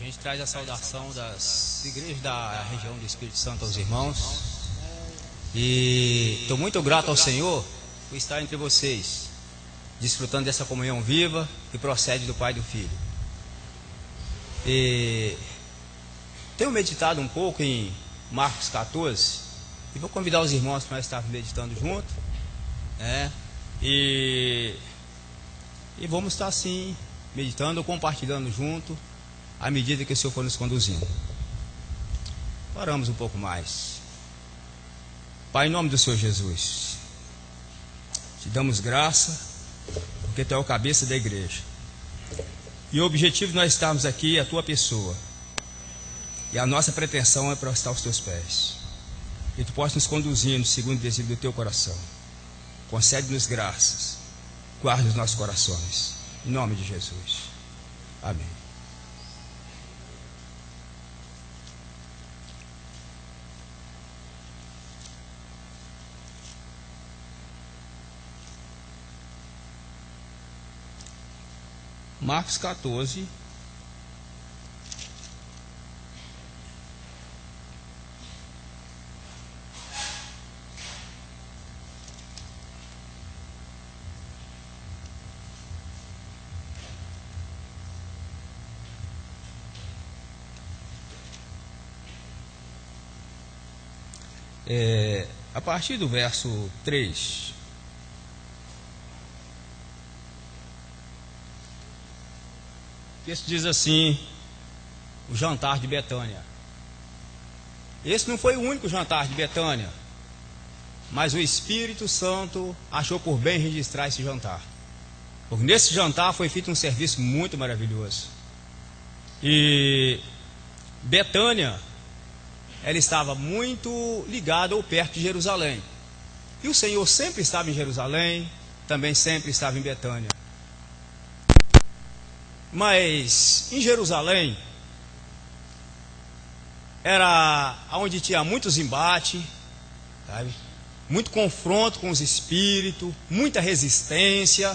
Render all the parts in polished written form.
gente traz a saudação das igrejas da região do Espírito Santo aos irmãos. E estou muito grato ao Senhor por estar entre vocês, desfrutando dessa comunhão viva que procede do Pai e do Filho. E tenho meditado um pouco em Marcos 14 e vou convidar os irmãos para nós estarmos meditando junto, né? E vamos estar assim, meditando, compartilhando junto, à medida que o Senhor for nos conduzindo. Oramos um pouco mais. Pai, em nome do Senhor Jesus, te damos graça, porque tu é o cabeça da igreja. E o objetivo de nós estarmos aqui é a tua pessoa. E a nossa pretensão é para estar aos teus pés. Que tu possa nos conduzindo segundo o desejo do teu coração. Concede-nos graças. Guarde os nossos corações. Em nome de Jesus. Amém. Marcos 14. A partir do verso 3, o texto diz assim: o jantar de Betânia. Esse não foi o único jantar de Betânia, mas o Espírito Santo achou por bem registrar esse jantar, porque nesse jantar foi feito um serviço muito maravilhoso. E Betânia, ela estava muito ligada ou perto de Jerusalém. E o Senhor sempre estava em Jerusalém, também sempre estava em Betânia. Mas em Jerusalém era onde tinha muitos embates, sabe? Muito confronto com os espíritos, muita resistência.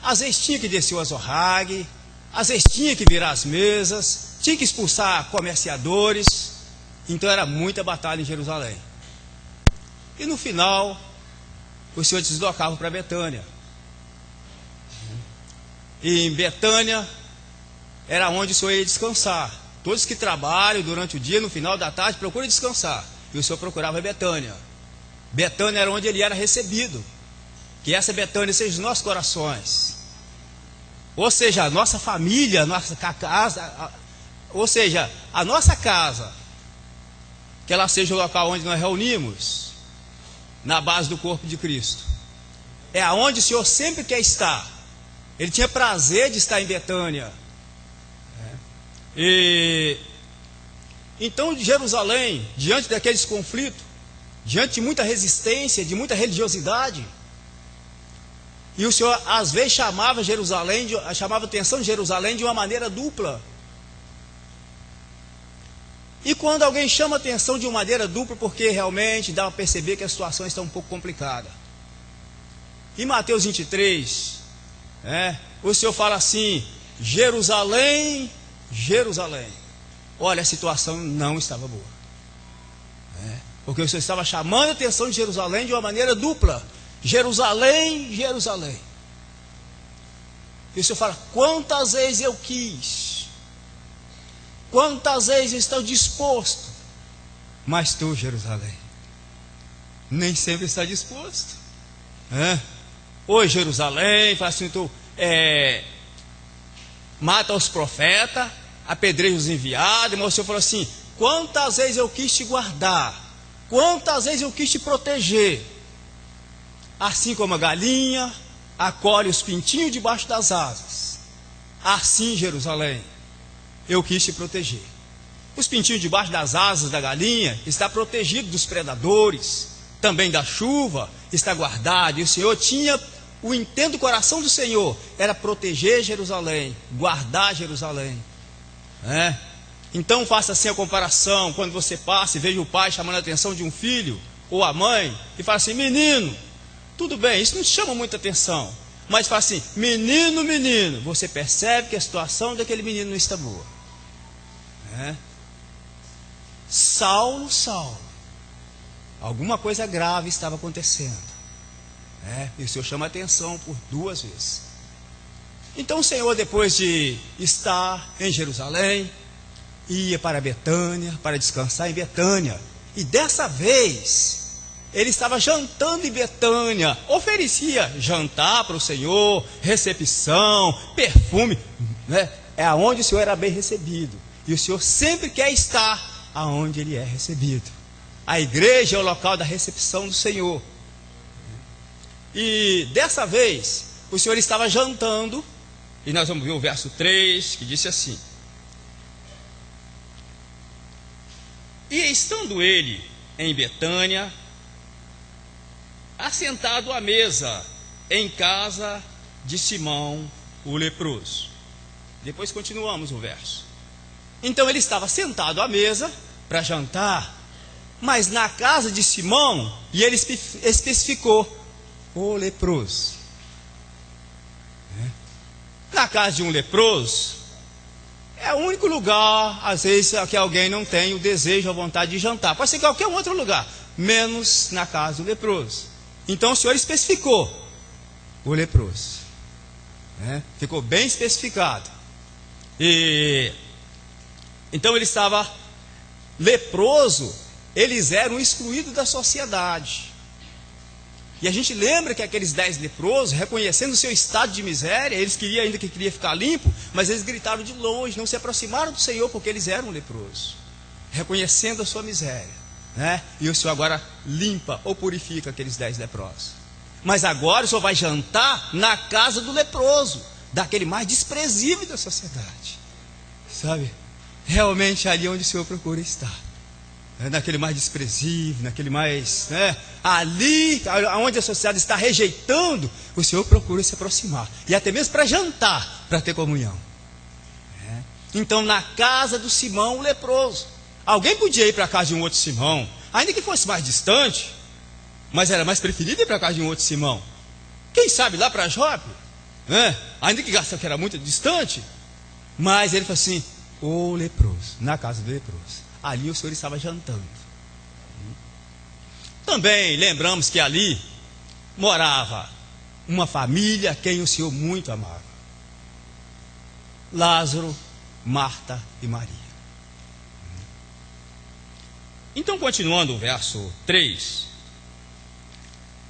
Às vezes tinha que descer o azorrague, às vezes tinha que virar as mesas, tinha que expulsar comerciadores. Então era muita batalha em Jerusalém. E no final, o Senhor deslocava para Betânia. E em Betânia era onde o Senhor ia descansar. Todos que trabalham durante o dia, no final da tarde, procuram descansar. E o Senhor procurava Betânia. Betânia era onde ele era recebido. Que essa Betânia seja os nossos corações. Ou seja, a nossa família, a nossa casa, ou seja, a nossa casa, que ela seja o local onde nós reunimos, na base do corpo de Cristo. É aonde o Senhor sempre quer estar. Ele tinha prazer de estar em Betânia. E então Jerusalém, diante daqueles conflitos, diante de muita resistência, de muita religiosidade, e o Senhor às vezes chamava a atenção de Jerusalém de uma maneira dupla. E quando alguém chama a atenção de uma maneira dupla, porque realmente dá para perceber que a situação está um pouco complicada. Em Mateus 23, o Senhor fala assim: Jerusalém, Jerusalém. Olha, a situação não estava boa. Porque o Senhor estava chamando a atenção de Jerusalém de uma maneira dupla. Jerusalém, Jerusalém. E o Senhor fala: quantas vezes eu quis, quantas vezes estou disposto, mas tu, Jerusalém, nem sempre está disposto. Oi, Jerusalém, fala assim, tu mata os profetas, apedreja os enviados. Mas o Senhor falou assim: quantas vezes eu quis te guardar, quantas vezes eu quis te proteger, assim como a galinha acolhe os pintinhos debaixo das asas, assim, Jerusalém, eu quis te proteger. Os pintinhos debaixo das asas da galinha está protegido dos predadores, também da chuva, está guardado. E o Senhor tinha o intento do coração do Senhor, era proteger Jerusalém, guardar Jerusalém. Então faça assim a comparação, quando você passa e veja o pai chamando a atenção de um filho, ou a mãe, e fala assim: menino, tudo bem, isso não te chama muita atenção, mas fala assim: menino, menino, você percebe que a situação daquele menino não está boa. Saulo, Saulo, alguma coisa grave estava acontecendo. E o Senhor chama a atenção por 2 vezes. Então o Senhor, depois de estar em Jerusalém, ia para Betânia, para descansar em Betânia. E dessa vez, ele estava jantando em Betânia, oferecia jantar para o Senhor, recepção, perfume, É aonde o Senhor era bem recebido. E o Senhor sempre quer estar aonde ele é recebido. A igreja é o local da recepção do Senhor. E dessa vez, o Senhor estava jantando, e nós vamos ver o verso 3, que disse assim: E estando ele em Betânia, assentado à mesa, em casa de Simão, o leproso. Depois continuamos o verso. Então ele estava sentado à mesa para jantar, mas na casa de Simão, e ele especificou: o leproso. Na casa de um leproso, é o único lugar, às vezes, que alguém não tem o desejo, a vontade de jantar. Pode ser qualquer outro lugar, menos na casa do leproso. Então o Senhor especificou: o leproso. Ficou bem especificado. E então ele estava leproso, eles eram excluídos da sociedade. E a gente lembra que aqueles 10 leprosos, reconhecendo o seu estado de miséria, eles queriam ainda que queria ficar limpo, mas eles gritaram de longe, não se aproximaram do Senhor porque eles eram leprosos, reconhecendo a sua miséria, E o Senhor agora limpa ou purifica aqueles 10 leprosos. Mas agora o Senhor vai jantar na casa do leproso, daquele mais desprezível da sociedade, sabe? Realmente ali onde o Senhor procura estar. Naquele mais desprezível, naquele mais, ali onde a sociedade está rejeitando, o Senhor procura se aproximar, e até mesmo para jantar, para ter comunhão. Então na casa do Simão o leproso, alguém podia ir para a casa de um outro Simão, ainda que fosse mais distante, mas era mais preferido ir para a casa de um outro Simão. Quem sabe lá para Jope, ainda que gastava que era muito distante, mas ele falou assim: o leproso, na casa do leproso. Ali o Senhor estava jantando. Também lembramos que ali morava uma família a quem o Senhor muito amava: Lázaro, Marta e Maria. Então, continuando o verso 3,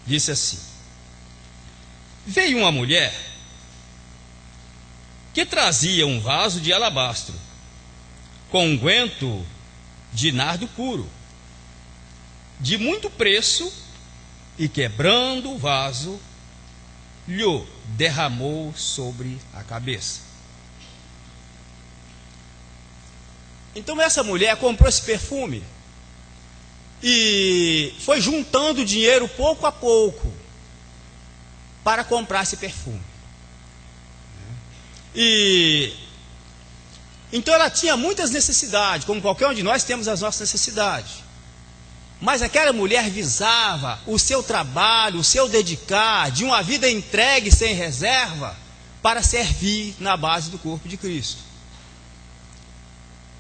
disse assim: Veio uma mulher que trazia um vaso de alabastro com unguento de nardo puro, de muito preço, e quebrando o vaso, lhe derramou sobre a cabeça. Então essa mulher comprou esse perfume e foi juntando dinheiro pouco a pouco para comprar esse perfume. E então ela tinha muitas necessidades, como qualquer um de nós temos as nossas necessidades. Mas aquela mulher visava o seu trabalho, o seu dedicar, de uma vida entregue sem reserva, para servir na base do corpo de Cristo.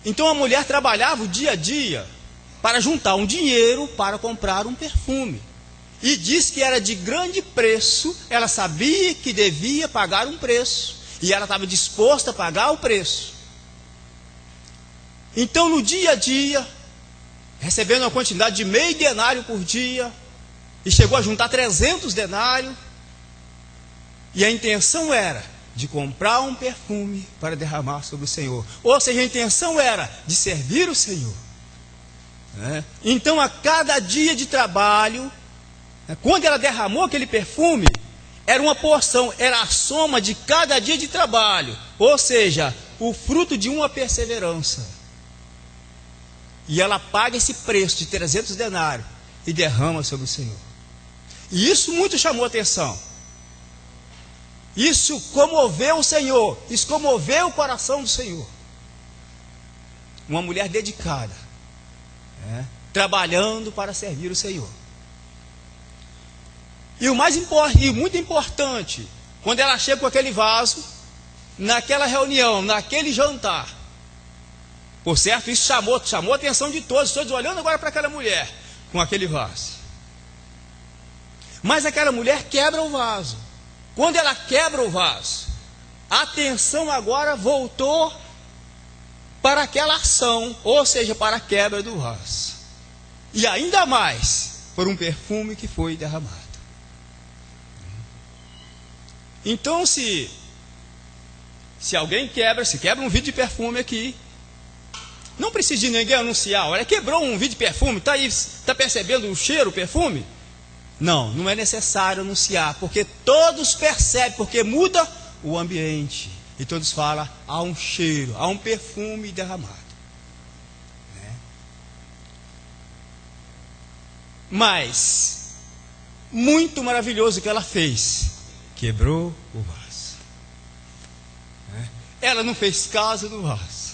Então a mulher trabalhava o dia a dia para juntar um dinheiro para comprar um perfume. E diz que era de grande preço, ela sabia que devia pagar um preço, e ela estava disposta a pagar o preço. Então no dia a dia, recebendo uma quantidade de meio denário por dia, e chegou a juntar 300 denários, e a intenção era de comprar um perfume para derramar sobre o Senhor. Ou seja, a intenção era de servir o Senhor. Então a cada dia de trabalho, quando ela derramou aquele perfume, era uma porção, era a soma de cada dia de trabalho, ou seja, o fruto de uma perseverança. E ela paga esse preço de 300 denários e derrama sobre o Senhor. E isso muito chamou a atenção. Isso comoveu o Senhor, isso comoveu o coração do Senhor. Uma mulher dedicada, trabalhando para servir o Senhor. E o mais importante, e muito importante, quando ela chega com aquele vaso, naquela reunião, naquele jantar, Por certo, isso chamou a atenção de todos olhando agora para aquela mulher com aquele vaso. Mas aquela mulher quebra o vaso. Quando ela quebra o vaso, a atenção agora voltou para aquela ação, ou seja, para a quebra do vaso. E ainda mais por um perfume que foi derramado. Então, se alguém se quebra um vidro de perfume aqui, não precisa de ninguém anunciar. Olha, quebrou um vidro de perfume, está aí, está percebendo o cheiro, o perfume? Não é necessário anunciar, porque todos percebem, porque muda o ambiente. E todos falam, há um cheiro, há um perfume derramado. Mas, muito maravilhoso o que ela fez. Quebrou o vaso. Ela não fez caso do vaso.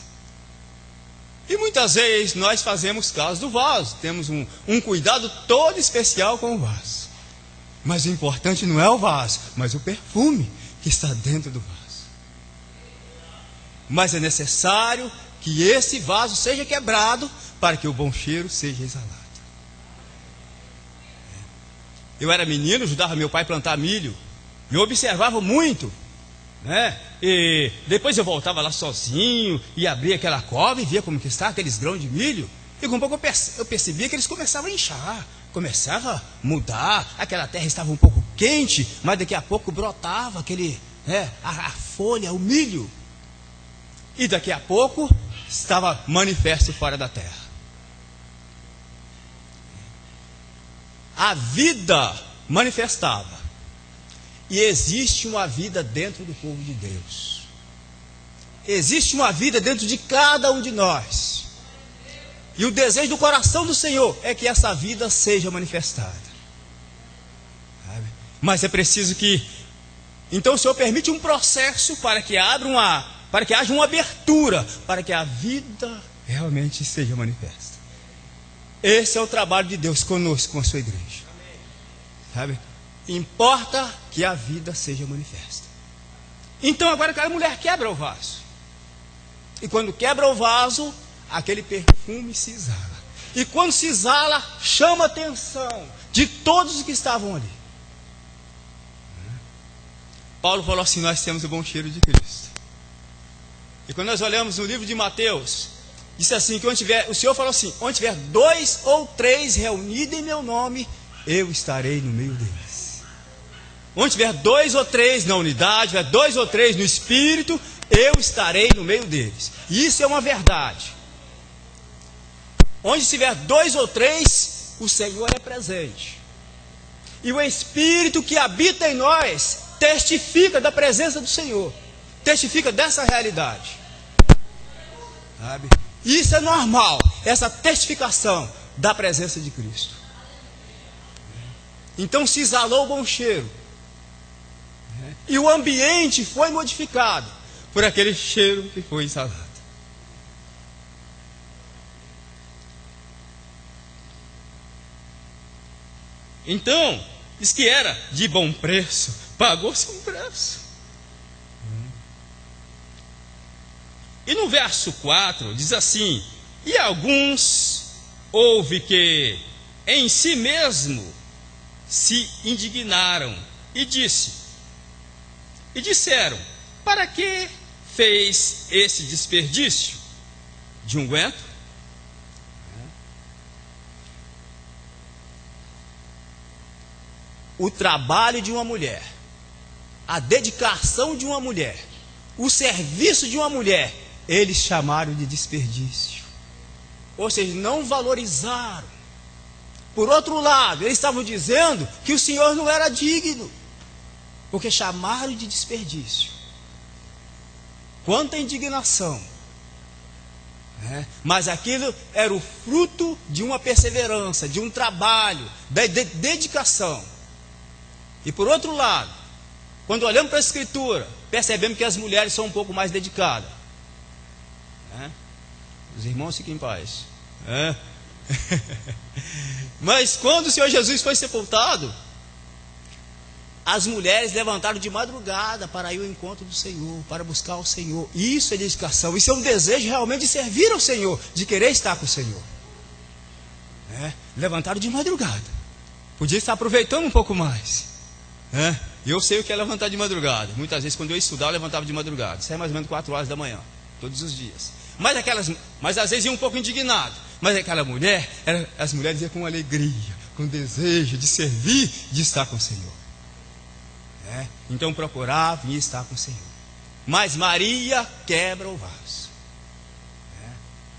E muitas vezes nós fazemos caso do vaso. Temos um cuidado todo especial com o vaso. Mas o importante não é o vaso, mas o perfume que está dentro do vaso. Mas é necessário que esse vaso seja quebrado para que o bom cheiro seja exalado. Eu era menino, ajudava meu pai a plantar milho. Eu observava muito, e depois eu voltava lá sozinho e abria aquela cova e via como que está aqueles grãos de milho. E com um pouco eu percebia que eles começavam a inchar, começava a mudar. Aquela terra estava um pouco quente, mas daqui a pouco brotava a folha, o milho. E daqui a pouco estava manifesto fora da terra. A vida manifestava. E existe uma vida dentro do povo de Deus. Existe uma vida dentro de cada um de nós. E o desejo do coração do Senhor é que essa vida seja manifestada. Sabe? Mas é preciso que... Então o Senhor permite um processo para que haja uma abertura, para que a vida realmente seja manifesta. Esse é o trabalho de Deus conosco, com a sua igreja. Sabe? Importa que a vida seja manifesta. Então agora aquela mulher quebra o vaso. E quando quebra o vaso, aquele perfume se exala. E quando se exala, chama a atenção de todos os que estavam ali. Paulo falou assim, nós temos o bom cheiro de Cristo. E quando nós olhamos no livro de Mateus, disse assim, que o Senhor falou assim, onde tiver 2 ou 3 reunidos em meu nome, eu estarei no meio deles. Onde tiver 2 ou 3 na unidade, tiver 2 ou 3 no Espírito, eu estarei no meio deles. E isso é uma verdade. Onde tiver 2 ou 3, o Senhor é presente. E o Espírito que habita em nós testifica da presença do Senhor. Testifica dessa realidade. Sabe? Isso é normal, essa testificação da presença de Cristo. Então se exalou o bom cheiro. E o ambiente foi modificado por aquele cheiro que foi exalado. Então, diz que era de bom preço, pagou-se um preço. E no verso 4 diz assim, e alguns houve que em si mesmo se indignaram e disseram, para que fez esse desperdício de unguento? O trabalho de uma mulher, a dedicação de uma mulher, o serviço de uma mulher, eles chamaram de desperdício. Ou seja, não valorizaram. Por outro lado, eles estavam dizendo que o Senhor não era digno, porque chamaram de desperdício. Quanta indignação. Mas aquilo era o fruto de uma perseverança, de um trabalho, de dedicação. E por outro lado, quando olhamos para a Escritura, percebemos que as mulheres são um pouco mais dedicadas. Os irmãos fiquem em paz. Mas quando o Senhor Jesus foi sepultado, as mulheres levantaram de madrugada para ir ao encontro do Senhor, para buscar o Senhor. Isso é dedicação, isso é um desejo realmente de servir ao Senhor, de querer estar com o Senhor. Levantaram de madrugada. Podia estar aproveitando um pouco mais. E eu sei o que é levantar de madrugada. Muitas vezes quando eu ia estudar eu levantava de madrugada. Isso é mais ou menos 4 horas da manhã, todos os dias. Mas às vezes ia um pouco indignado. Mas aquela mulher, as mulheres iam com alegria, com desejo de servir, de estar com o Senhor. Então procuravam e estar com o Senhor. Mas Maria quebra o vaso.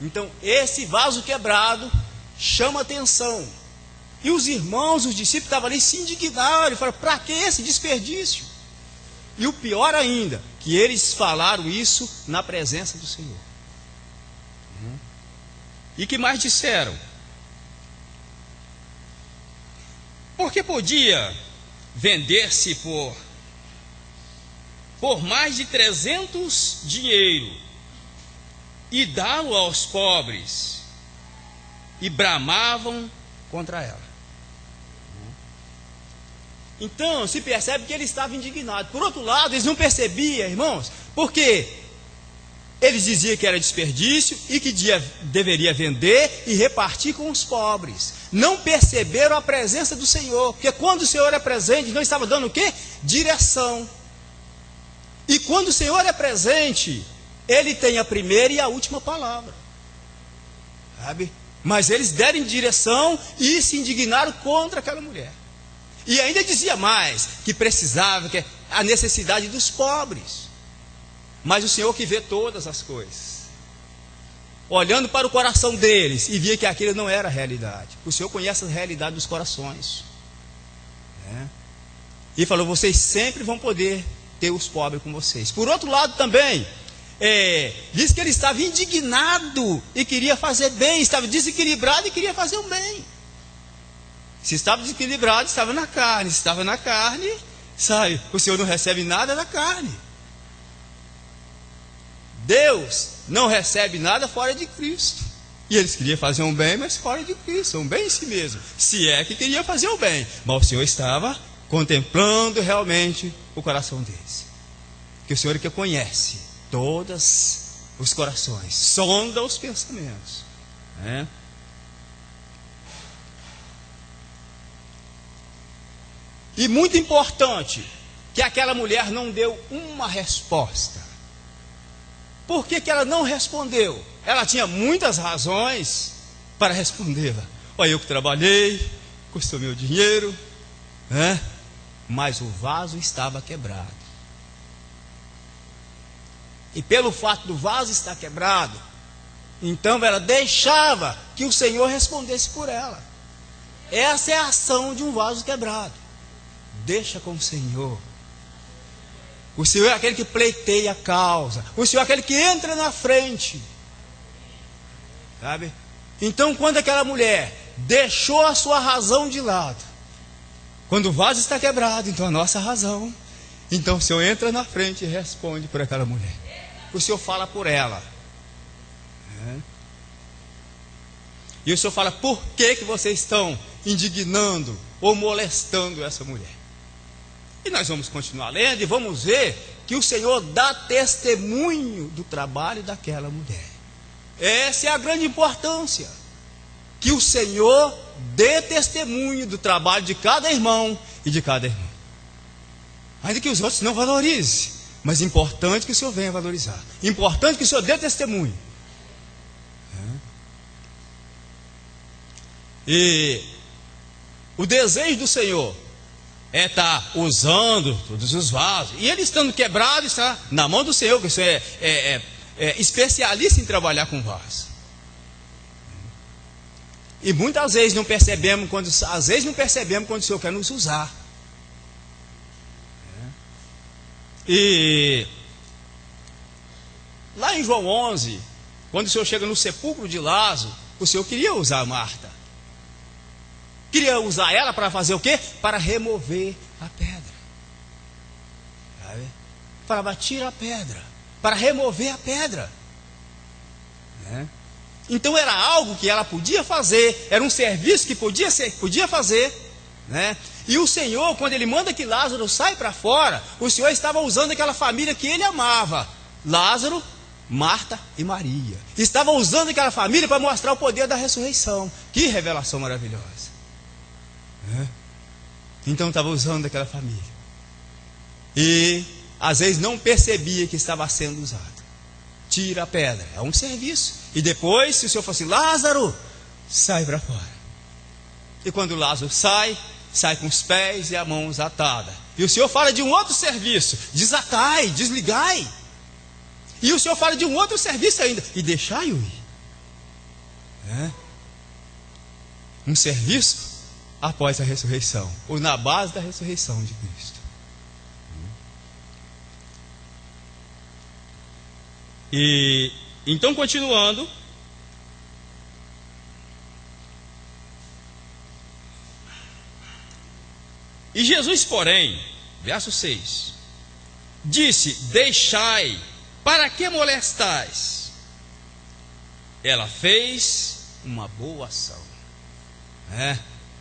Então esse vaso quebrado chama atenção. E os irmãos, os discípulos estavam ali se indignaram e falaram: para que esse desperdício? E o pior ainda, que eles falaram isso na presença do Senhor. E que mais disseram? Porque podia vender-se por mais de 300 dinheiro e dá-lo aos pobres, e bramavam contra ela. Então se percebe que ele estava indignado. Por outro lado, eles não percebiam, irmãos, porque eles diziam que era desperdício e que deveria vender e repartir com os pobres. Não perceberam a presença do Senhor, porque quando o Senhor é presente, não estava dando o quê? Direção. E quando o Senhor é presente, Ele tem a primeira e a última palavra. Sabe? Mas eles deram direção e se indignaram contra aquela mulher. E ainda dizia mais, que precisava, que a necessidade dos pobres. Mas o Senhor que vê todas as coisas, olhando para o coração deles, e via que aquilo não era a realidade. O Senhor conhece a realidade dos corações. E falou: vocês sempre vão poder ter os pobres com vocês. Por outro lado também, diz que ele estava indignado e queria fazer bem, estava desequilibrado e queria fazer o bem. Se estava desequilibrado, estava na carne. Se estava na carne, sabe, o Senhor não recebe nada da carne. Deus não recebe nada fora de Cristo. E eles queriam fazer um bem, mas fora de Cristo, um bem em si mesmo. Se é que queria fazer o bem, mas o Senhor estava contemplando realmente o coração deles. Que o Senhor que conhece todos os corações, sonda os pensamentos. E muito importante, que aquela mulher não deu uma resposta. Por que ela não respondeu? Ela tinha muitas razões para respondê-la. Olha, eu que trabalhei, custou meu dinheiro, mas o vaso estava quebrado. E pelo fato do vaso estar quebrado, então ela deixava que o Senhor respondesse por ela. Essa é a ação de um vaso quebrado. Deixa com o Senhor. O Senhor é aquele que pleiteia a causa. O Senhor é aquele que entra na frente. Sabe? Então, quando aquela mulher deixou a sua razão de lado, quando o vaso está quebrado, então a nossa razão, então o Senhor entra na frente e responde por aquela mulher. O Senhor fala por ela. E o Senhor fala: por que vocês estão indignando ou molestando essa mulher? E nós vamos continuar lendo e vamos ver que o Senhor dá testemunho do trabalho daquela mulher. Essa é a grande importância. Que o Senhor dê testemunho do trabalho de cada irmão e de cada irmã. Ainda que os outros não valorizem, mas é importante que o Senhor venha valorizar. Importante que o Senhor dê testemunho. E o desejo do Senhor é estar usando todos os vasos. E ele estando quebrado, está na mão do Senhor, que o Senhor é especialista em trabalhar com vasos. E muitas vezes não percebemos quando o Senhor quer nos usar. E lá em João 11, quando o Senhor chega no sepulcro de Lázaro, o Senhor queria usar Marta. Queria usar ela para fazer o quê? Para remover a pedra. Sabe? Para bater a pedra. Para remover a pedra. Então era algo que ela podia fazer. Era um serviço que podia fazer. E o Senhor, quando ele manda que Lázaro saia para fora, o Senhor estava usando aquela família que ele amava. Lázaro, Marta e Maria. Estava usando aquela família para mostrar o poder da ressurreição. Que revelação maravilhosa. Então estava usando aquela família. E às vezes não percebia que estava sendo usado. Tira a pedra, é um serviço. E depois, se o Senhor fosse Lázaro, sai para fora. E quando Lázaro sai com os pés e as mãos atadas. E o Senhor fala de um outro serviço: desatai, desligai. E o Senhor fala de um outro serviço ainda: e deixai-o ir. Um serviço após a ressurreição, ou na base da ressurreição de Cristo. E então, continuando, e Jesus, porém, verso 6, disse: deixai, para que molestais? Ela fez uma boa ação.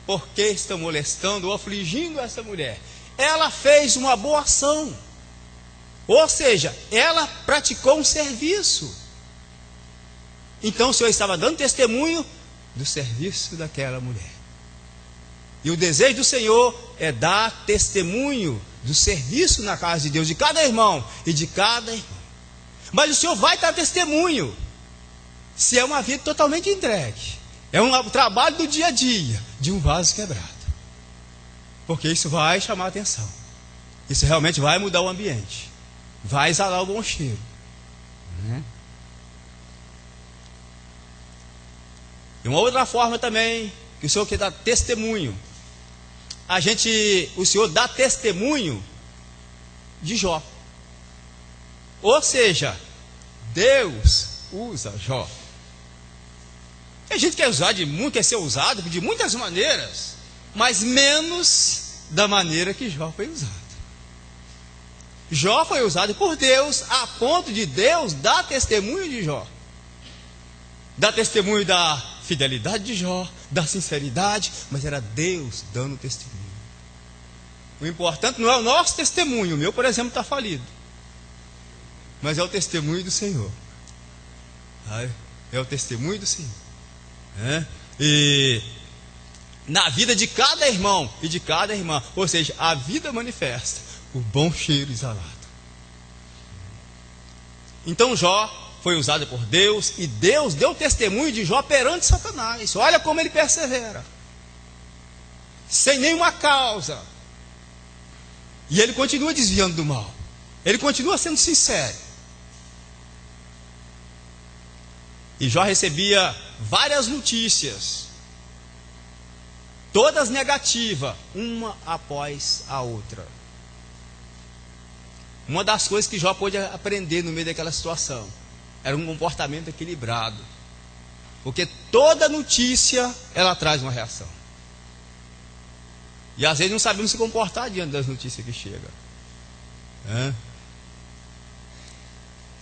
Por que estão molestando ou afligindo essa mulher? Ela fez uma boa ação. Ou seja, ela praticou um serviço. Então o Senhor estava dando testemunho do serviço daquela mulher. E o desejo do Senhor é dar testemunho do serviço na casa de Deus, de cada irmão e de cada irmão. Mas o Senhor vai dar testemunho se é uma vida totalmente entregue. É um trabalho do dia a dia, de um vaso quebrado. Porque isso vai chamar a atenção. Isso realmente vai mudar o ambiente. Vai exalar o bom cheiro. E uma outra forma também que o Senhor quer dar testemunho. O Senhor dá testemunho de Jó. Ou seja, Deus usa Jó. A gente quer ser usado de muitas maneiras, mas menos da maneira que Jó foi usado. Jó foi usado por Deus a ponto de Deus dar testemunho de Jó. Dar testemunho da fidelidade de Jó, da sinceridade, mas era Deus dando testemunho. O importante não é o nosso testemunho. O meu, por exemplo, está falido. Mas é o testemunho do Senhor. É o testemunho do Senhor. E na vida de cada irmão e de cada irmã, ou seja, a vida manifesta o bom cheiro exalado. Então Jó foi usado por Deus, e Deus deu testemunho de Jó perante Satanás. Olha como ele persevera, sem nenhuma causa, e ele continua desviando do mal, ele continua sendo sincero. E Jó recebia várias notícias, todas negativas, uma após a outra. Uma das coisas que Jó pôde aprender no meio daquela situação era um comportamento equilibrado, porque toda notícia ela traz uma reação, e às vezes não sabemos se comportar diante das notícias que chegam.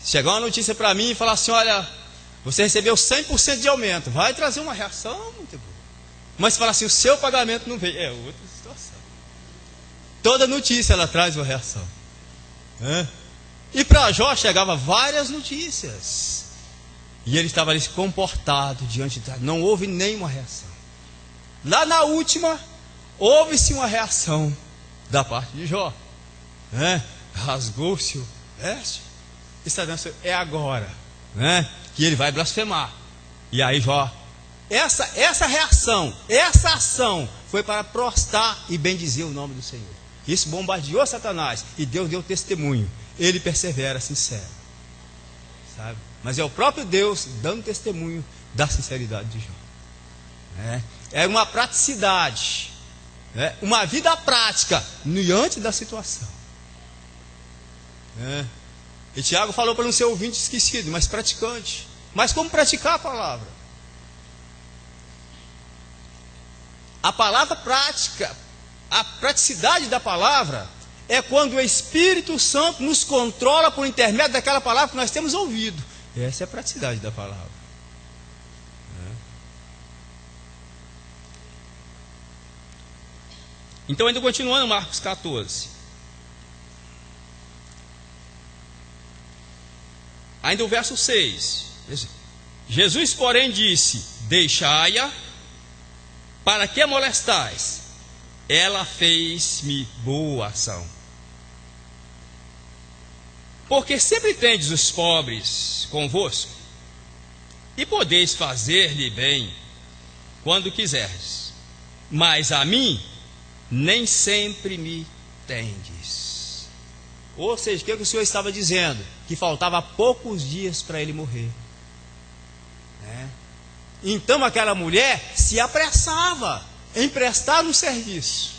Chegar uma notícia para mim e falar assim: olha, você recebeu 100% de aumento, vai trazer uma reação muito boa. Mas falar assim: o seu pagamento não veio, é outra situação. Toda notícia ela traz uma reação. E para Jó chegava várias notícias, e ele estava ali comportado diante da... Não houve nenhuma reação. Lá na última, houve-se uma reação da parte de Jó. Rasgou-se o veste. Está dizendo: é agora que ele vai blasfemar. E aí Jó, essa reação, essa ação foi para prostrar e bendizer o nome do Senhor. Isso bombardeou Satanás, e Deus deu testemunho. Ele persevera sincero, sabe? Mas é o próprio Deus dando testemunho da sinceridade de Jó. É uma praticidade, uma vida prática diante da situação. E Tiago falou para não ser ouvinte esquecido, mas praticante. Mas como praticar a palavra? A palavra prática, a praticidade da palavra é quando o Espírito Santo nos controla por intermédio daquela palavra que nós temos ouvido. Essa é a praticidade da palavra. Então, ainda continuando Marcos 14. Ainda o verso 6. Jesus, porém, disse: deixai-a, para que a molestais? Ela fez-me boa ação. Porque sempre tendes os pobres convosco, e podeis fazer-lhe bem quando quiserdes, mas a mim nem sempre me tendes. Ou seja, o que o Senhor estava dizendo? Que faltava poucos dias para ele morrer. Então aquela mulher se apressava em prestar um serviço,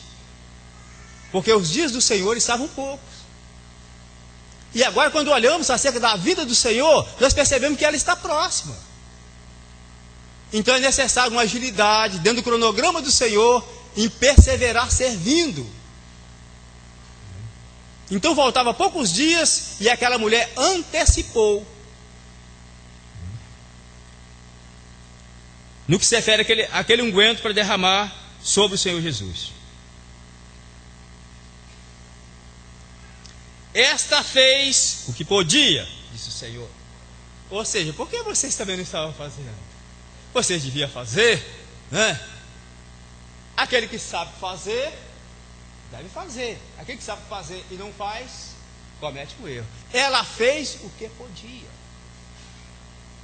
porque os dias do Senhor estavam poucos. E agora, quando olhamos acerca da vida do Senhor, nós percebemos que ela está próxima. Então é necessário uma agilidade dentro do cronograma do Senhor, em perseverar servindo. Então faltava poucos dias e aquela mulher antecipou. No que se refere àquele unguento para derramar sobre o Senhor Jesus. Esta fez o que podia, disse o Senhor. Ou seja, por que vocês também não estavam fazendo? Vocês deviam fazer, né? Aquele que sabe fazer, deve fazer. Aquele que sabe fazer e não faz, comete um erro. Ela fez o que podia.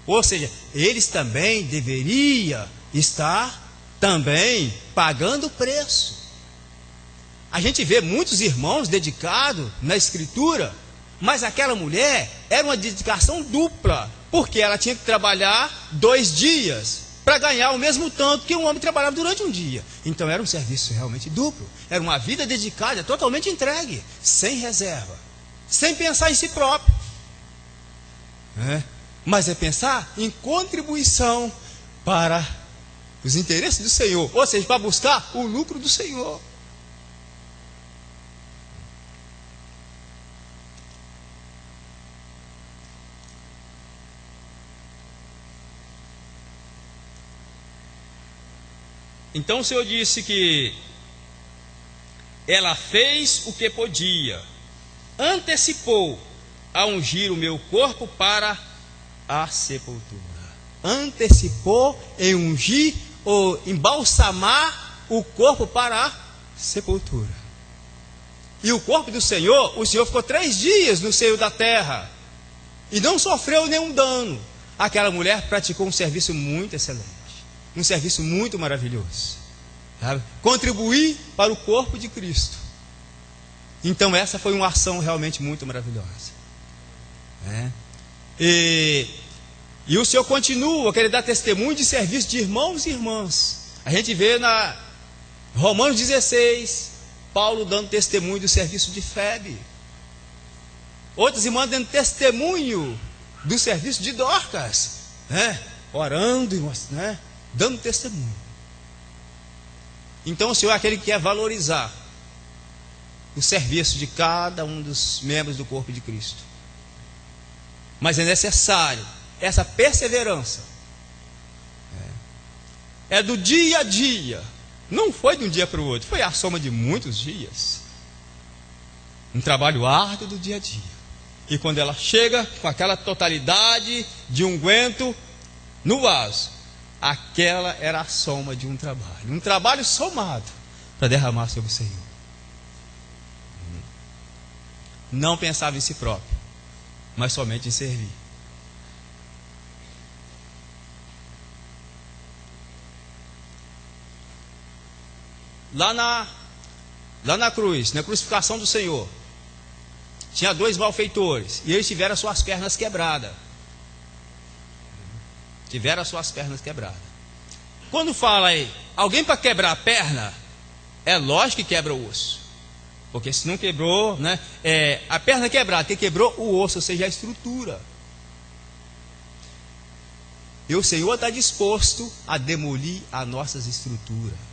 Ou seja, eles também deveriam estar também pagando o preço. A gente vê muitos irmãos dedicados na escritura, mas aquela mulher era uma dedicação dupla, porque ela tinha que trabalhar 2 dias para ganhar o mesmo tanto que um homem trabalhava durante um dia. Então era um serviço realmente duplo, era uma vida dedicada, totalmente entregue, sem reserva, sem pensar em si próprio, mas é pensar em contribuição para os interesses do Senhor, ou seja, para buscar o lucro do Senhor. Então o Senhor disse que ela fez o que podia, antecipou a ungir o meu corpo para a sepultura. Antecipou em ungir ou embalsamar o corpo para a sepultura. E o corpo do Senhor, o Senhor ficou 3 dias no seio da terra e não sofreu nenhum dano. Aquela mulher praticou um serviço muito excelente, um serviço muito maravilhoso, sabe? Contribuir para o corpo de Cristo. Então essa foi uma ação realmente muito maravilhosa, E o Senhor continua a querer dar testemunho de serviço de irmãos e irmãs. A gente vê na Romanos 16, Paulo dando testemunho do serviço de Febe. Outros irmãos dando testemunho do serviço de Dorcas, orando, dando testemunho. Então o Senhor é aquele que quer valorizar o serviço de cada um dos membros do corpo de Cristo. Mas é necessário essa perseverança. É do dia a dia. Não foi de um dia para o outro, foi a soma de muitos dias. Um trabalho árduo do dia a dia. E quando ela chega com aquela totalidade de unguento no vaso, aquela era a soma de um trabalho somado para derramar sobre o Senhor. Não pensava em si próprio, mas somente em servir. Lá na cruz, na crucificação do Senhor, tinha 2 malfeitores, e eles tiveram as suas pernas quebradas. Quando fala aí, alguém para quebrar a perna, é lógico que quebra o osso. Porque se não quebrou, a perna quebrada, que quebrou o osso, ou seja, a estrutura. E o Senhor está disposto a demolir as nossas estruturas.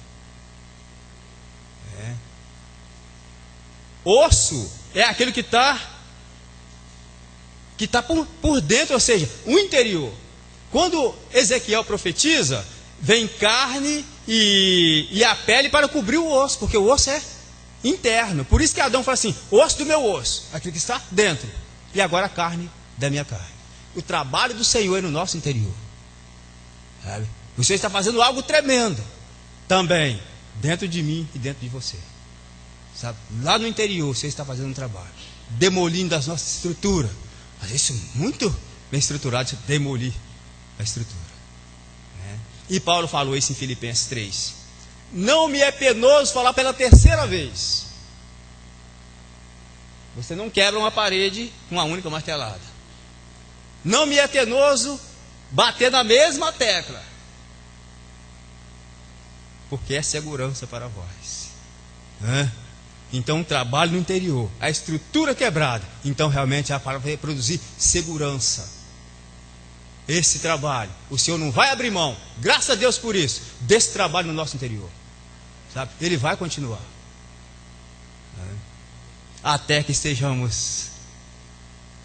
Osso é aquele que está por dentro, ou seja, o interior. Quando Ezequiel profetiza, vem carne e a pele para cobrir o osso, porque o osso interno. Por isso que Adão fala assim: osso do meu osso, aquilo que está dentro, e agora a carne da minha carne. O trabalho do Senhor é no nosso interior, sabe? O Senhor está fazendo algo tremendo também dentro de mim e dentro de você, sabe? Lá no interior o Senhor está fazendo um trabalho, demolindo as nossas estruturas. Mas isso é muito bem estruturado, isso demolir a estrutura, né? E Paulo falou isso em Filipenses 3. Não me é penoso falar pela terceira vez. Você não quebra uma parede com uma única martelada. Não me é penoso bater na mesma tecla, porque é segurança para vós, né? Então, trabalho no interior, a estrutura quebrada. Então, realmente, a palavra vai produzir segurança. Esse trabalho, o Senhor não vai abrir mão, graças a Deus por isso, desse trabalho no nosso interior, sabe? Ele vai continuar, né? Até que estejamos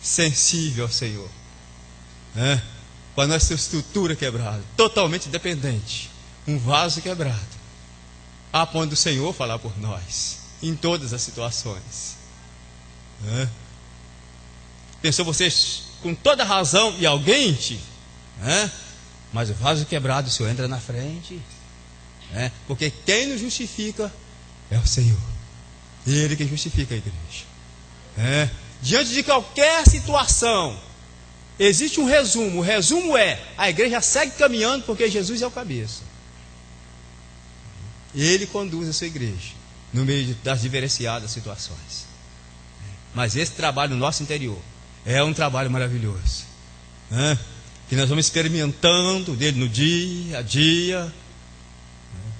sensíveis ao Senhor, né? Com a nossa estrutura quebrada, totalmente dependente, um vaso quebrado, a ponto do Senhor falar por nós em todas as situações, né? Pensou vocês com toda razão e alguém né? Mas o vaso quebrado, o Senhor entra na frente, né? Porque quem nos justifica é o Senhor, Ele que justifica a igreja, né? Diante de qualquer situação existe um resumo. O resumo é: a igreja segue caminhando porque Jesus é o cabeça, Ele conduz a sua igreja no meio das diferenciadas situações. Mas esse trabalho no nosso interior é um trabalho maravilhoso, né? Que nós vamos experimentando dele no dia a dia, né?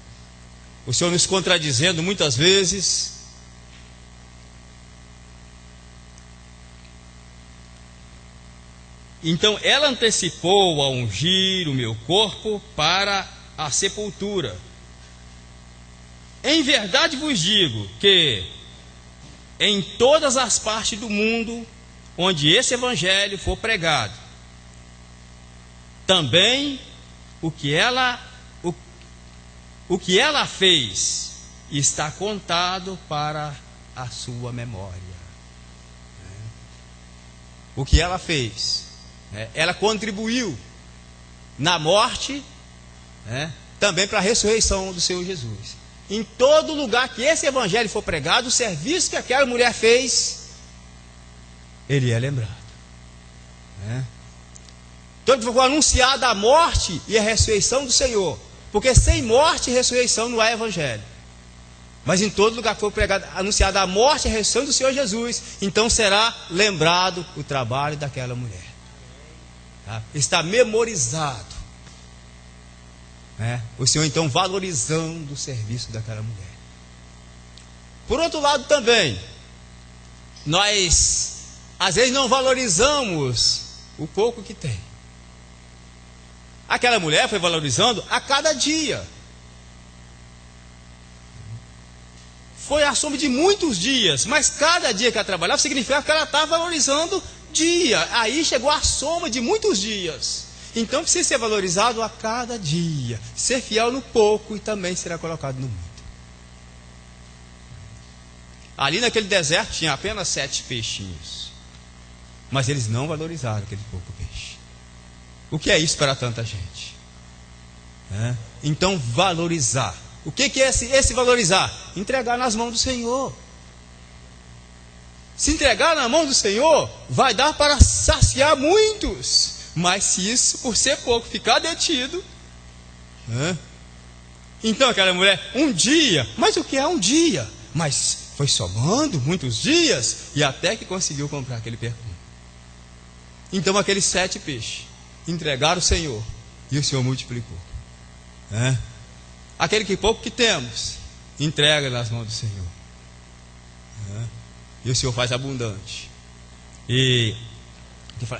O Senhor nos contradizendo muitas vezes. Então ela antecipou a ungir o meu corpo para a sepultura. Em verdade vos digo que em todas as partes do mundo onde esse evangelho for pregado, também o que ela fez está contado para a sua memória. O que ela fez, ela contribuiu na morte, também para a ressurreição do Senhor Jesus. Em todo lugar que esse evangelho for pregado, o serviço que aquela mulher fez, ele é lembrado, né? Todo foi anunciada a morte e a ressurreição do Senhor, porque sem morte e ressurreição não há evangelho. Mas em todo lugar que for pregado, anunciada a morte e a ressurreição do Senhor Jesus, então será lembrado o trabalho daquela mulher, tá? Está memorizado, o Senhor então valorizando o serviço daquela mulher. Por outro lado também, nós às vezes não valorizamos o pouco que tem. Aquela mulher foi valorizando a cada dia. Foi a soma de muitos dias, mas cada dia que ela trabalhava significava que ela estava valorizando dia. Aí chegou a soma de muitos dias. Então precisa ser valorizado a cada dia, ser fiel no pouco e também será colocado no muito. Ali naquele deserto tinha apenas 7 peixinhos, mas eles não valorizaram aquele pouco peixe. O que é isso para tanta gente? Então valorizar. O que é esse valorizar? Entregar nas mãos do Senhor. Se entregar na mão do Senhor, vai dar para saciar muitos. Mas se isso, por ser pouco, ficar detido, então aquela mulher, um dia, mas o que é um dia? Mas foi somando muitos dias e até que conseguiu comprar aquele perfume. Então aqueles 7 peixes entregaram ao Senhor e o Senhor multiplicou. Aquele que pouco que temos, entrega nas mãos do Senhor, e o Senhor faz abundante. E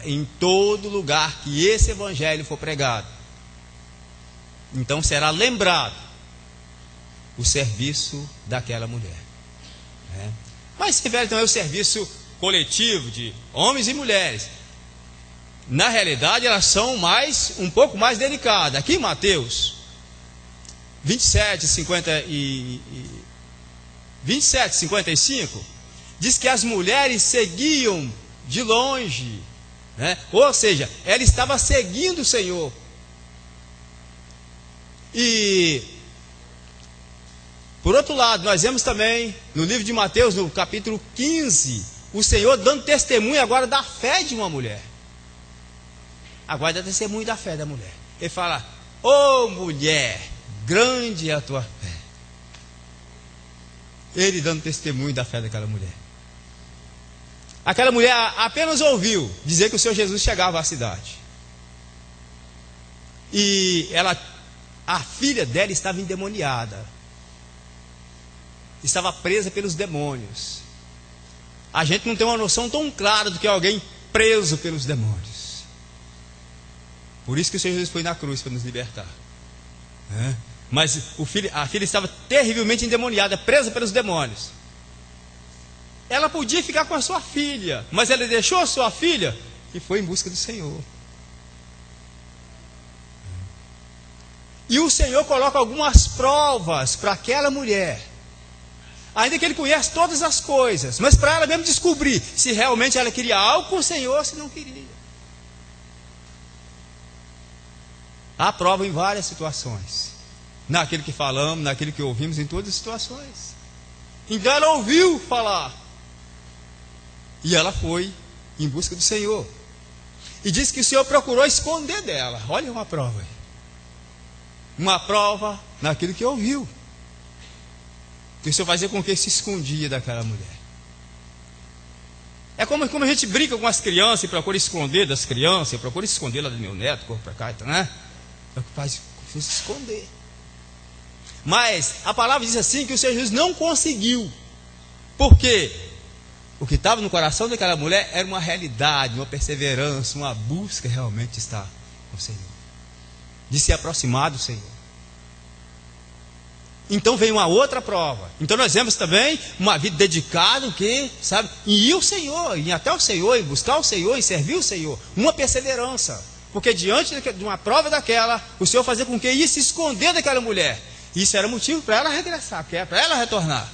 em todo lugar que esse evangelho for pregado, então será lembrado o serviço daquela mulher, Mas se refere também ao serviço coletivo de homens e mulheres. Na realidade elas são um pouco mais delicadas. Aqui em Mateus 27, 27, 55, diz que as mulheres seguiam de longe, né? Ou seja, ela estava seguindo o Senhor. E, por outro lado, nós vemos também, no livro de Mateus, no capítulo 15, o Senhor dando testemunho agora da fé de uma mulher. Agora dá testemunho da fé da mulher. Ele fala: ô mulher, grande é a tua fé. Ele dando testemunho da fé daquela mulher. Aquela mulher apenas ouviu dizer que o Senhor Jesus chegava à cidade. E a filha dela estava endemoniada. Estava presa pelos demônios. A gente não tem uma noção tão clara do que é alguém preso pelos demônios. Por isso que o Senhor Jesus foi na cruz para nos libertar. Mas a filha estava terrivelmente endemoniada, presa pelos demônios. Ela podia ficar com a sua filha, mas ela deixou a sua filha e foi em busca do Senhor. E o Senhor coloca algumas provas para aquela mulher. Ainda que Ele conhece todas as coisas, mas para ela mesmo descobrir se realmente ela queria algo com o Senhor ou se não queria. Há prova em várias situações. Naquilo que falamos, naquilo que ouvimos, em todas as situações. Então ela ouviu falar. E ela foi em busca do Senhor. E diz que o Senhor procurou esconder dela. Olha uma prova aí. Uma prova naquilo que ouviu. Que o Senhor fazia com que se escondia daquela mulher. É como a gente brinca com as crianças e procura esconder das crianças. Eu procuro esconder lá do meu neto, corre para cá, então, né? É o que faz se esconder. Mas a palavra diz assim que o Senhor Jesus não conseguiu. Porque o que estava no coração daquela mulher era uma realidade, uma perseverança, uma busca realmente de estar com o Senhor, de se aproximar do Senhor. Então vem uma outra prova. Então nós vemos também uma vida dedicada, o que, sabe, em ir ao Senhor, em ir até o Senhor, em buscar o Senhor, em servir o Senhor, uma perseverança. Porque diante de uma prova daquela, o Senhor fazia com que ia se esconder daquela mulher. Isso era motivo para ela regressar, para ela retornar.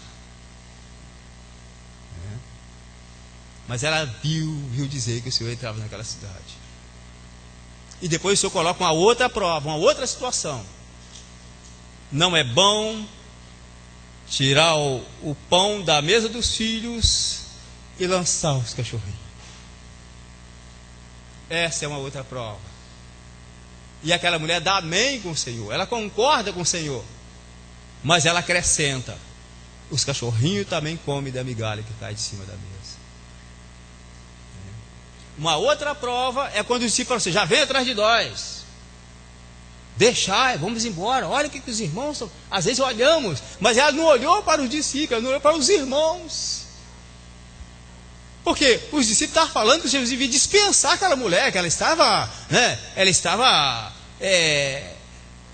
Mas ela viu dizer que o Senhor entrava naquela cidade. E depois o Senhor coloca uma outra prova, uma outra situação. Não é bom tirar o pão da mesa dos filhos e lançar os cachorrinhos. Essa é uma outra prova. E aquela mulher dá amém com o Senhor, ela concorda com o Senhor, mas ela acrescenta: os cachorrinhos também comem da migalha que cai de cima da mesa. Uma outra prova é quando os discípulos falam assim: já vem atrás de nós, deixai, vamos embora. Olha o que os irmãos são. Às vezes olhamos, mas ela não olhou para os discípulos, ela não olhou para os irmãos. Porque os discípulos estavam falando que Jesus devia dispensar aquela mulher, que ela estava, né,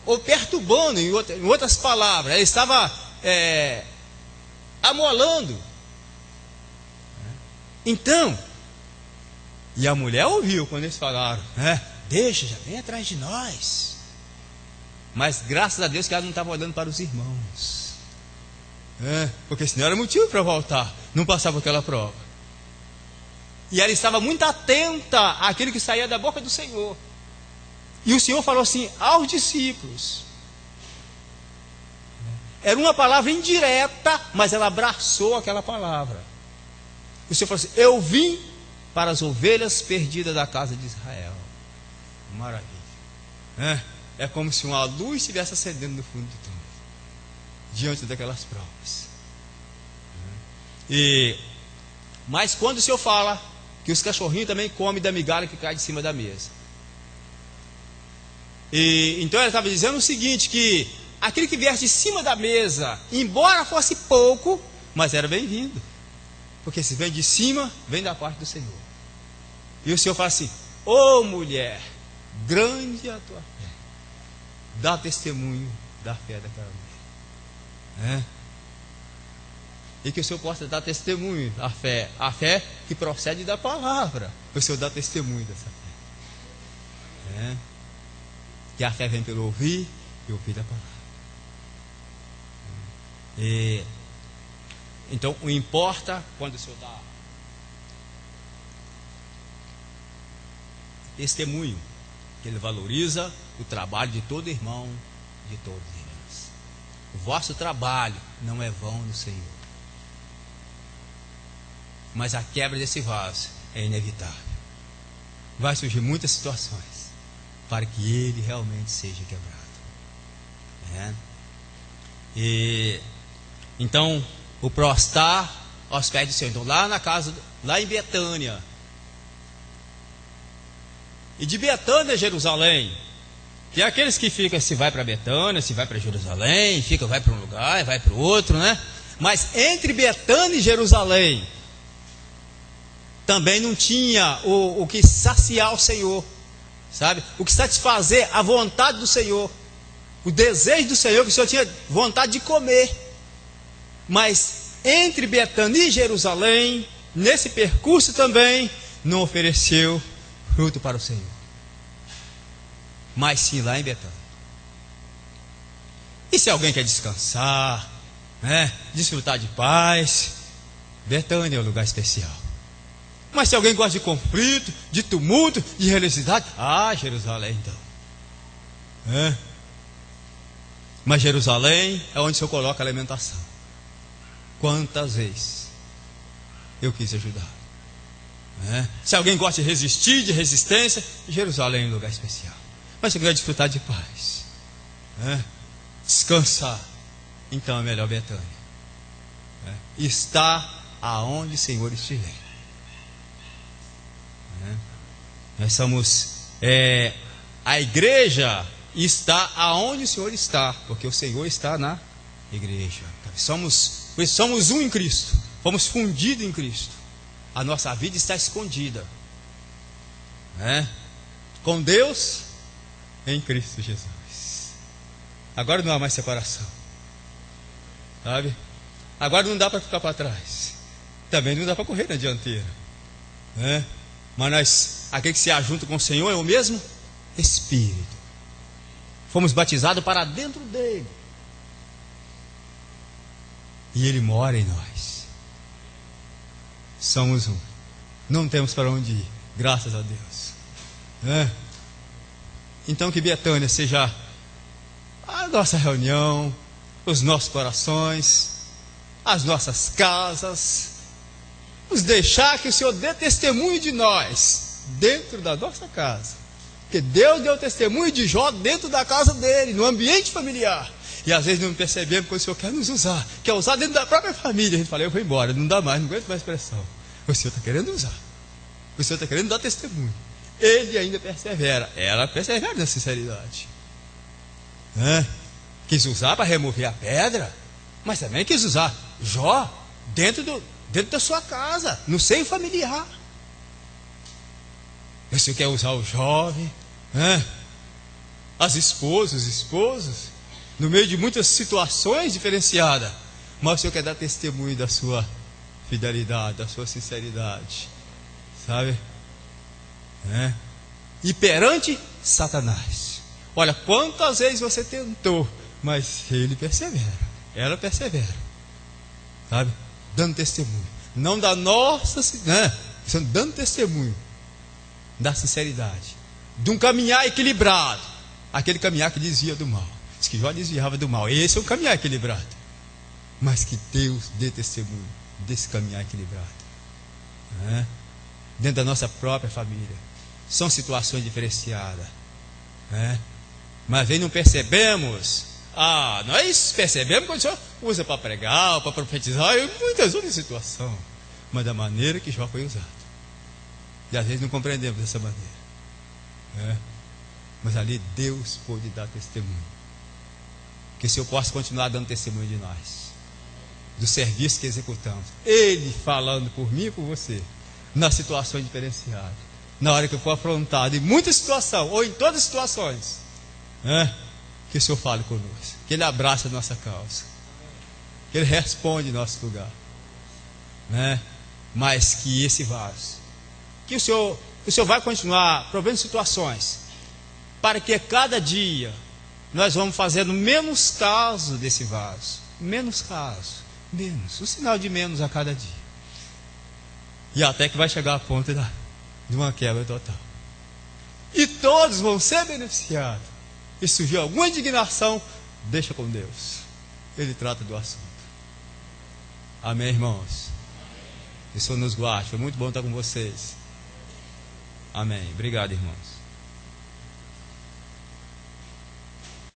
ou perturbando, em outras palavras, ela estava amolando. Então, e a mulher ouviu quando eles falaram: deixa, já vem atrás de nós. Mas graças a Deus que ela não estava olhando para os irmãos, porque senão era motivo para voltar, não passar por aquela prova. E ela estava muito atenta àquilo que saía da boca do Senhor. E o Senhor falou assim aos discípulos. Era uma palavra indireta, mas ela abraçou aquela palavra. O Senhor falou assim: eu vim para as ovelhas perdidas da casa de Israel. Maravilha. É como se uma luz estivesse acendendo no fundo do túnel, diante daquelas provas. Mas quando o Senhor fala que os cachorrinhos também comem da migalha que cai de cima da mesa, então ele estava dizendo o seguinte: que aquele que viesse de cima da mesa, embora fosse pouco, mas era bem-vindo. Porque se vem de cima, vem da parte do Senhor. E o Senhor fala assim: ô mulher, grande é a tua fé. Dá testemunho da fé daquela mulher. E que o Senhor possa dar testemunho da fé. A fé que procede da palavra. O Senhor dá testemunho dessa fé. Que a fé vem pelo ouvir e ouvir da palavra. Então, o importa quando o Senhor dá testemunho, que Ele valoriza o trabalho de todo irmão, de todas as irmãs. O vosso trabalho não é vão no Senhor. Mas a quebra desse vaso é inevitável. Vai surgir muitas situações para que ele realmente seja quebrado. E então, o prostrar aos pés do Senhor. Então, lá na casa, lá em Betânia. E de Betânia a Jerusalém. Tem aqueles que ficam, se vai para Betânia, se vai para Jerusalém, vai para um lugar, vai para o outro, né? Mas entre Betânia e Jerusalém, também não tinha o que saciar o Senhor, sabe? O que satisfazer a vontade do Senhor, o desejo do Senhor, que o Senhor tinha vontade de comer. Mas entre Betânia e Jerusalém, nesse percurso também, não ofereceu fruto para o Senhor. Mas sim lá em Betânia. E se alguém quer descansar, desfrutar de paz, Betânia é um lugar especial. Mas se alguém gosta de conflito, de tumulto, de religiosidade, Jerusalém então. Mas Jerusalém é onde o Senhor coloca a alimentação. Quantas vezes eu quis ajudar. Se alguém gosta de resistir, de resistência, Jerusalém é um lugar especial. Mas se alguém quer desfrutar de paz, descansar, então é melhor Betânia. Está aonde o Senhor estiver. Nós somos a igreja está aonde o Senhor está, porque o Senhor está na igreja. Somos um em Cristo, fomos fundidos em Cristo. A nossa vida está escondida, com Deus em Cristo Jesus. Agora não há mais separação, sabe? Agora não dá para ficar para trás, também não dá para correr na dianteira, Mas aquele que se ajunta com o Senhor é o mesmo Espírito. Fomos batizados para dentro dele. E ele mora em nós. Somos um. Não temos para onde ir, graças a Deus. Então que Betânia seja a nossa reunião, os nossos corações, as nossas casas. Nos deixar que o Senhor dê testemunho de nós dentro da nossa casa. Porque Deus deu testemunho de Jó dentro da casa dele, no ambiente familiar. E às vezes não percebemos que o Senhor quer nos usar, quer usar dentro da própria família. A gente fala, eu vou embora, não dá mais, não aguento mais pressão. O Senhor está querendo usar, o Senhor está querendo dar testemunho. Ele ainda persevera, ela persevera na sinceridade. Quis usar para remover a pedra, mas também quis usar Jó dentro da sua casa, no seio familiar. O Senhor quer usar o jovem, as esposas, os esposos, no meio de muitas situações diferenciadas, mas o Senhor quer dar testemunho da sua fidelidade, da sua sinceridade, sabe? E perante Satanás, olha quantas vezes você tentou, mas ele persevera, ela persevera, sabe? Dando testemunho, não da nossa, dando testemunho da sinceridade, de um caminhar equilibrado, aquele caminhar que desvia do mal. Diz que Jó desviava do mal. Esse é um caminhar equilibrado, mas que Deus dê testemunho desse caminhar equilibrado, dentro da nossa própria família. São situações diferenciadas, mas às vezes não percebemos. Nós percebemos quando o Senhor usa para pregar, para profetizar, e muitas outras situações, mas da maneira que Jó foi usado. E às vezes não compreendemos dessa maneira, mas ali Deus pôde dar testemunho. Que o Senhor possa continuar dando testemunho de nós, do serviço que executamos, Ele falando por mim e por você, nas situações diferenciadas, na hora que eu for afrontado em muitas situações, ou em todas as situações, que o Senhor fale conosco, que Ele abraça a nossa causa, que Ele responde em nosso lugar, mas que esse vaso, que o Senhor vai continuar provendo situações, para que cada dia nós vamos fazendo menos caso desse vaso, menos caso, Menos, um sinal de menos a cada dia. E até que vai chegar a ponto de uma quebra total. E todos vão ser beneficiados. E surgir alguma indignação, deixa com Deus. Ele trata do assunto. Amém, irmãos? Que o Senhor nos guarde. Foi muito bom estar com vocês. Amém. Obrigado, irmãos.